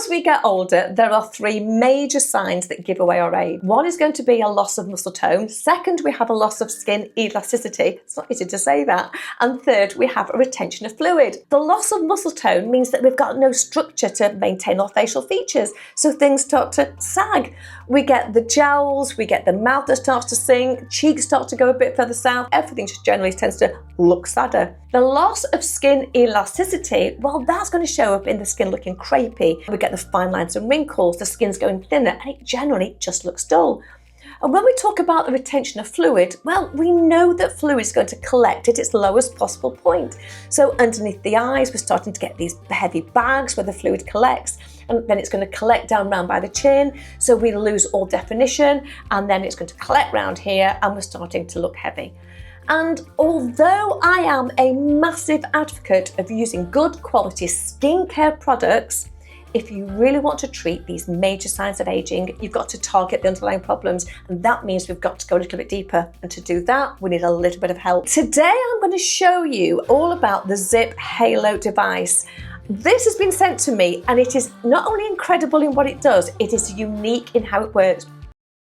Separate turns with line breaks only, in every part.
As we get older, there are three major signs that give away our age. One is going to be a loss of muscle tone. Second, we have a loss of skin elasticity. It's not easy to say that. And third, we have a retention of fluid. The loss of muscle tone means that we've got no structure to maintain our facial features. So things start to sag. We get the jowls, we get the mouth that starts to sink, cheeks start to go a bit further south. Everything just generally tends to look sadder. The loss of skin elasticity, well, that's going to show up in the skin looking crepey. We get the fine lines and wrinkles, the skin's going thinner, and it generally just looks dull. And when we talk about the retention of fluid, well, we know that fluid is going to collect at its lowest possible point. So underneath the eyes, we're starting to get these heavy bags where the fluid collects, and then it's going to collect down round by the chin, so we lose all definition, and then it's going to collect round here, and we're starting to look heavy. And although I am a massive advocate of using good quality skincare products, if you really want to treat these major signs of aging, you've got to target the underlying problems, and that means we've got to go a little bit deeper. And to do that, we need a little bit of help. Today, I'm going to show you all about the ZIIP Halo device. This has been sent to me, and it is not only incredible in what it does, it is unique in how it works.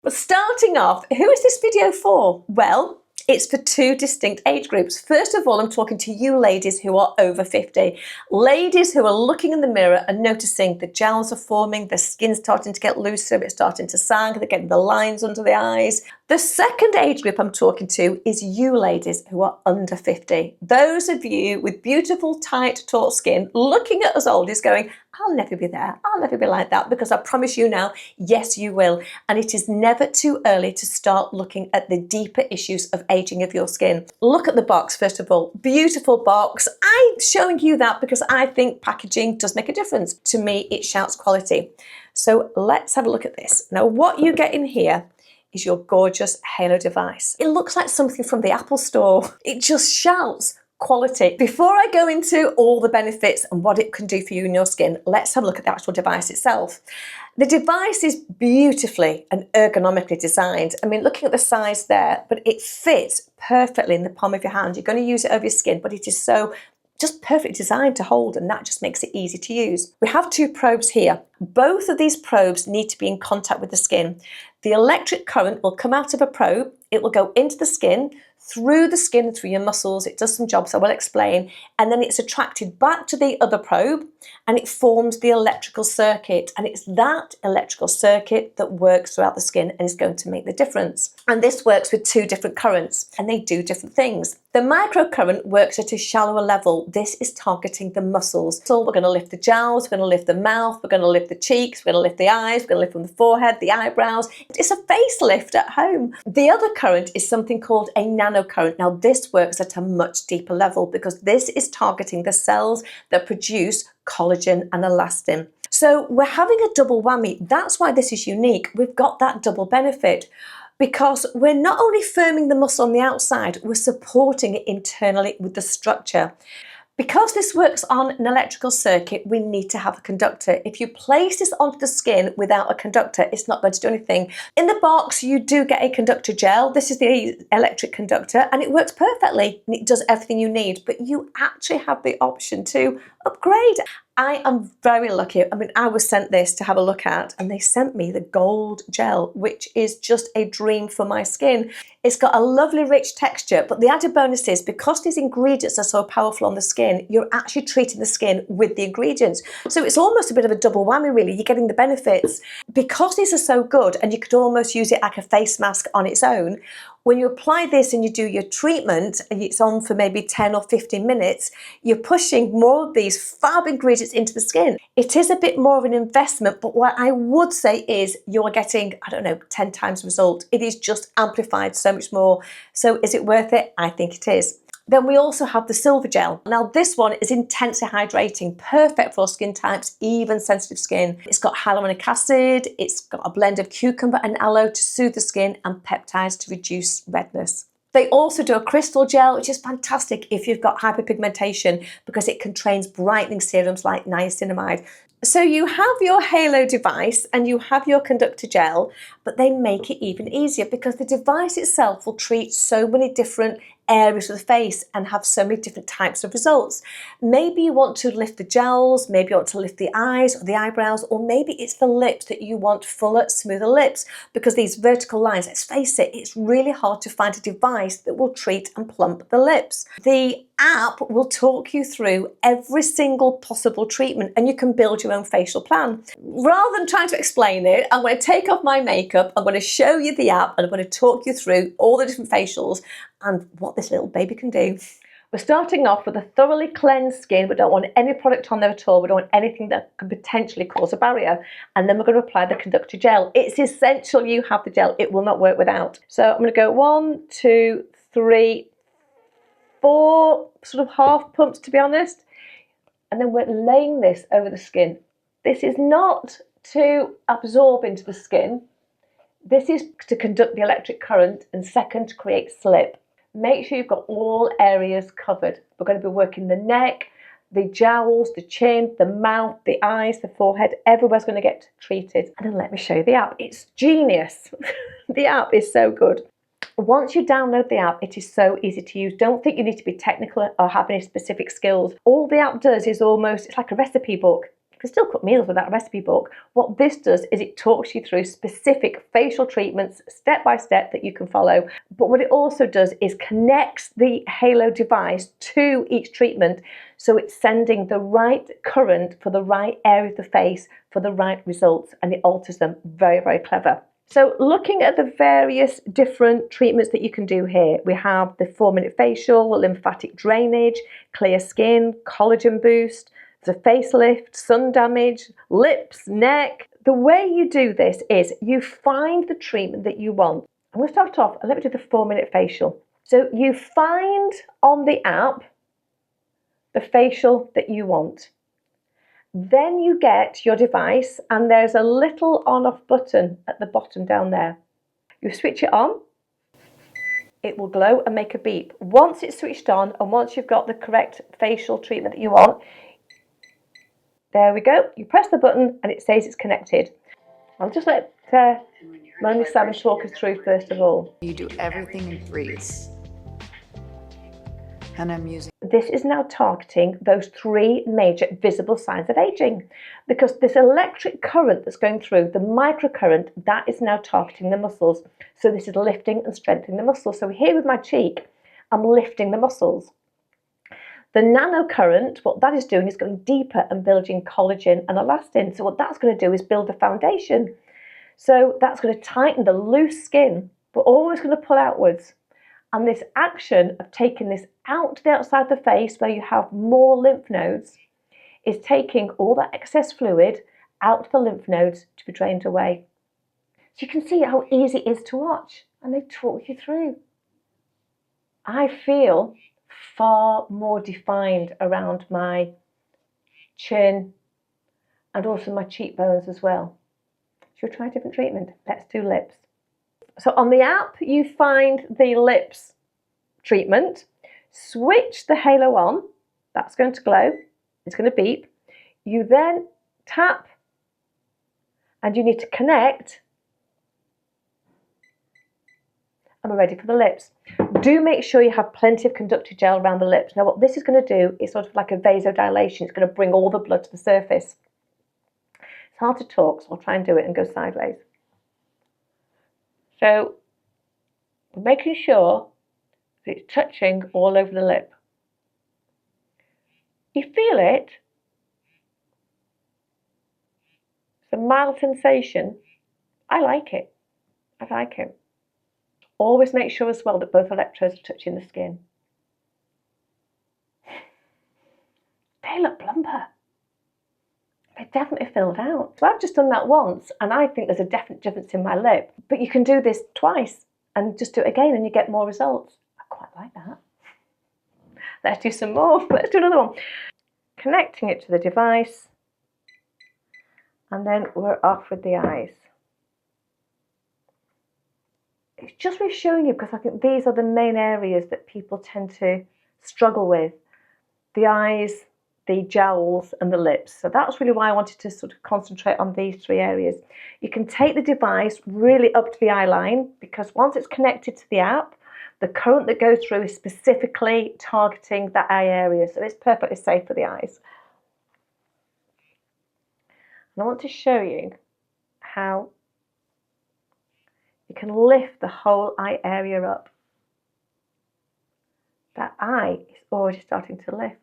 But starting off, who is this video for? Well, it's for two distinct age groups. First of all, I'm talking to you ladies who are over 50. Ladies who are looking in the mirror and noticing the jowls are forming, the skin's starting to get looser, it's starting to sag, they're getting the lines under the eyes. The second age group I'm talking to is you ladies who are under 50. Those of you with beautiful, tight, taut skin, looking at us oldies going, I'll never be there, I'll never be like that, because I promise you now, yes, you will. And it is never too early to start looking at the deeper issues of aging of your skin. Look at the box, first of all. Beautiful box. I'm showing you that because I think packaging does make a difference. To me, it shouts quality. So let's have a look at this. Now, what you get in here is your gorgeous Halo device. It looks like something from the Apple Store. It just shouts quality. Before I go into all the benefits and what it can do for you and your skin, let's have a look at the actual device itself. The device is beautifully and ergonomically designed. I mean, looking at the size there, but it fits perfectly in the palm of your hand. You're going to use it over your skin, but it is so just perfectly designed to hold, and that just makes it easy to use. We have two probes here. Both of these probes need to be in contact with the skin. The electric current will come out of a probe, it will go into the skin, through your muscles, it does some jobs I will explain, and then it's attracted back to the other probe and it forms the electrical circuit, and it's that electrical circuit that works throughout the skin and is going to make the difference. And this works with two different currents, and they do different things. The microcurrent works at a shallower level. This is targeting the muscles. So we're going to lift the jowls, we're going to lift the mouth, we're going to lift the cheeks, we're going to lift the eyes, we're going to lift from the forehead, the eyebrows. It's a facelift at home. The other current is something called a nanocurrent. Now this works at a much deeper level because this is targeting the cells that produce collagen and elastin. So we're having a double whammy. That's why this is unique. We've got that double benefit, because we're not only firming the muscle on the outside, we're supporting it internally with the structure. Because this works on an electrical circuit, we need to have a conductor. If you place this onto the skin without a conductor, it's not going to do anything. In the box, you do get a conductor gel. This is the electric conductor, and it works perfectly, and it does everything you need, but you actually have the option to upgrade. I am very lucky. I mean, I was sent this to have a look at, and they sent me the gold gel, which is just a dream for my skin. It's got a lovely rich texture, but the added bonus is because these ingredients are so powerful on the skin, you're actually treating the skin with the ingredients. So it's almost a bit of a double whammy, really. You're getting the benefits. Because these are so good, and you could almost use it like a face mask on its own, when you apply this and you do your treatment and it's on for maybe 10 or 15 minutes, you're pushing more of these fab ingredients into the skin. It is a bit more of an investment, but what I would say is you're getting, I don't know, 10 times result. It is just amplified so much more. So is it worth it? I think it is. Then we also have the silver gel. Now this one is intensely hydrating, perfect for skin types, even sensitive skin. It's got hyaluronic acid, it's got a blend of cucumber and aloe to soothe the skin, and peptides to reduce redness. They also do a crystal gel, which is fantastic if you've got hyperpigmentation because it contains brightening serums like niacinamide. So you have your Halo device and you have your conductor gel, but they make it even easier because the device itself will treat so many different areas of the face and have so many different types of results. Maybe you want to lift the jowls, maybe you want to lift the eyes or the eyebrows, or maybe it's the lips that you want fuller, smoother lips, because these vertical lines, let's face it, it's really hard to find a device that will treat and plump the lips. The app will talk you through every single possible treatment and you can build your own facial plan. Rather than trying to explain it, I'm going to take off my makeup, I'm going to show you the app, and I'm going to talk you through all the different facials and what this little baby can do. We're starting off with a thoroughly cleansed skin. We don't want any product on there at all. We don't want anything that could potentially cause a barrier. And then we're going to apply the Conductive Gel. It's essential you have the gel. It will not work without. So I'm going to go 1, 2, 3, 4 sort of half pumps, to be honest. And then we're laying this over the skin. This is not to absorb into the skin. This is to conduct the electric current, and second, to create slip. Make sure you've got all areas covered. We're going to be working the neck, the jowls, the chin, the mouth, the eyes, the forehead. Everywhere's going to get treated. And then let me show you the app. It's genius. The app is so good. Once you download the app, it is so easy to use. Don't think you need to be technical or have any specific skills. All the app does is it's like a recipe book. You can still cook meals without a recipe book. What this does is it talks you through specific facial treatments, step by step, that you can follow. But what it also does is connects the Halo device to each treatment. So it's sending the right current for the right area of the face for the right results, and it alters them. Very, very clever. So looking at the various different treatments that you can do here, we have the 4-minute facial, lymphatic drainage, clear skin, collagen boost, the facelift, sun damage, lips, neck. The way you do this is you find the treatment that you want. I'm going to start off and let me do the 4-minute facial. So you find on the app the facial that you want. Then you get your device and there's a little on-off button at the bottom down there. You switch it on, it will glow and make a beep. Once it's switched on and once you've got the correct facial treatment that you want, there we go. You press the button and it says it's connected. I'll just let Melanie Salmon talk us through first of all.
You do everything in threes. And I'm using...
This is now targeting those 3 major visible signs of aging, because this electric current that's going through, the microcurrent, that is now targeting the muscles. So this is lifting and strengthening the muscles. So here with my cheek, I'm lifting the muscles. The nanocurrent, what that is doing is going deeper and building collagen and elastin. So what that's going to do is build a foundation. So that's going to tighten the loose skin, but always going to pull outwards. And this action of taking this out to the outside of the face where you have more lymph nodes is taking all that excess fluid out of the lymph nodes to be drained away. So you can see how easy it is to watch, and they talk you through. I feel far more defined around my chin and also my cheekbones as well. Should we try a different treatment? Let's do lips. So on the app, you find the lips treatment, switch the Halo on, that's going to glow, it's going to beep. You then tap and you need to connect, and we're ready for the lips. Do make sure you have plenty of conductive gel around the lips. Now what this is going to do is sort of like a vasodilation. It's going to bring all the blood to the surface. It's hard to talk, so I'll try and do it and go sideways. So we're making sure that it's touching all over the lip. You feel it. It's a mild sensation. I like it. I like it. Always make sure as well that both electrodes are touching the skin. They look plumper. They're definitely filled out. So I've just done that once and I think there's a definite difference in my lip. But you can do this twice and just do it again and you get more results. I quite like that. Let's do some more. Let's do another one. Connecting it to the device. And then we're off with the eyes. It's just really showing you because I think these are the main areas that people tend to struggle with. The eyes, the jowls and the lips. So that's really why I wanted to sort of concentrate on these 3 areas. You can take the device really up to the eye line because once it's connected to the app, The current that goes through is specifically targeting that eye area, so it's perfectly safe for the eyes. And I want to show you how you can lift the whole eye area up. That eye is already starting to lift.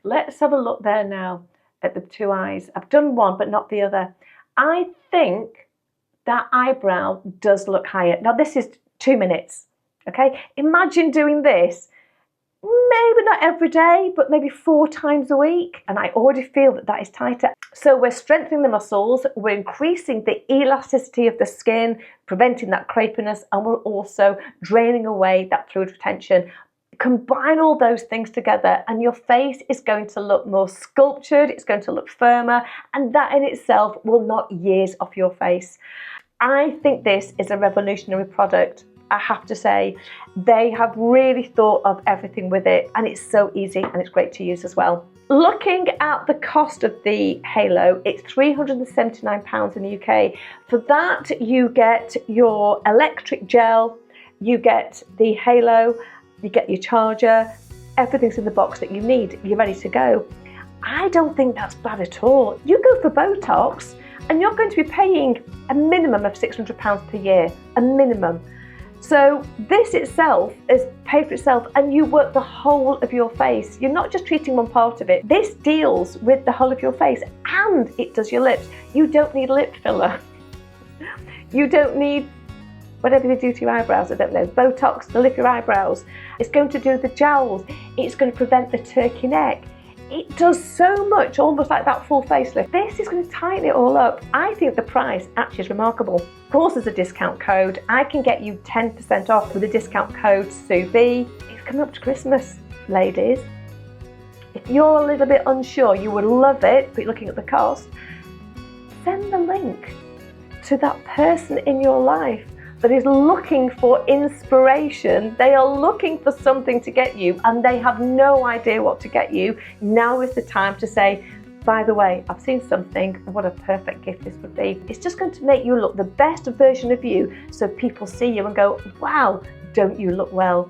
Let's have a look there now at the two eyes. I've done one but not the other. I think that eyebrow does look higher. Now this is 2 minutes, okay? Imagine doing this, maybe not every day, but maybe 4 times a week, and I already feel that that is tighter. So we're strengthening the muscles, we're increasing the elasticity of the skin, preventing that crepiness, and we're also draining away that fluid retention. Combine all those things together and your face is going to look more sculptured, it's going to look firmer, and that in itself will knock years off your face. I think this is a revolutionary product. I have to say, they have really thought of everything with it, and it's so easy and it's great to use as well. Looking at the cost of the Halo, it's £379 in the UK. For that, you get your electric gel, you get the Halo, you get your charger, everything's in the box that you need, you're ready to go. I don't think that's bad at all. You go for Botox and you're going to be paying a minimum of £600 per year, a minimum. So this itself is paid for itself, and you work the whole of your face. You're not just treating one part of it. This deals with the whole of your face, and it does your lips. You don't need lip filler. You don't need whatever they do to your eyebrows, I don't know, Botox to lift your eyebrows. It's going to do the jowls. It's going to prevent the turkey neck. It does so much, almost like that full facelift. This is going to tighten it all up. I think the price actually is remarkable. Of course, there's a discount code. I can get you 10% off with the discount code SUV. It's coming up to Christmas, ladies. If you're a little bit unsure, you would love it, but you're looking at the cost, send the link to that person in your life that is looking for inspiration. They are looking for something to get you and they have no idea what to get you. Now is the time to say, by the way, I've seen something, what a perfect gift this would be. It's just going to make you look the best version of you, so people see you and go, wow, don't you look well?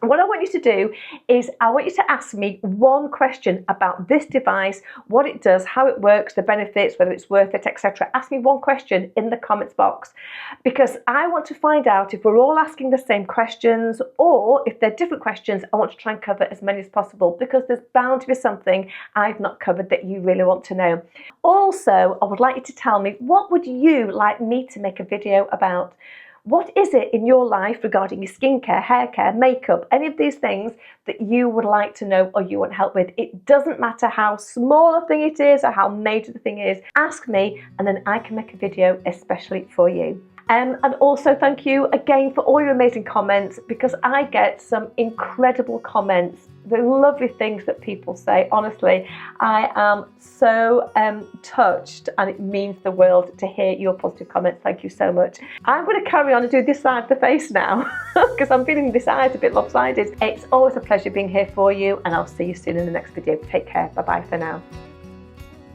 What I want you to do is I want you to ask me one question about this device, what it does, how it works, the benefits, whether it's worth it, etc. Ask me one question in the comments box, because I want to find out if we're all asking the same questions, or if they're different questions. I want to try and cover as many as possible, because there's bound to be something I've not covered that you really want to know. Also, I would like you to tell me, what would you like me to make a video about? What is it in your life regarding your skincare, hair care, makeup, any of these things that you would like to know or you want help with? It doesn't matter how small a thing it is or how major the thing is. Ask me and then I can make a video especially for you. And also thank you again for all your amazing comments, because I get some incredible comments, the lovely things that people say. Honestly, I am so touched, and it means the world to hear your positive comments. Thank you so much. I'm going to carry on and do this side of the face now because I'm feeling this eye is a bit lopsided. It's always a pleasure being here for you, and I'll see you soon in the next video. Take care. Bye bye for now.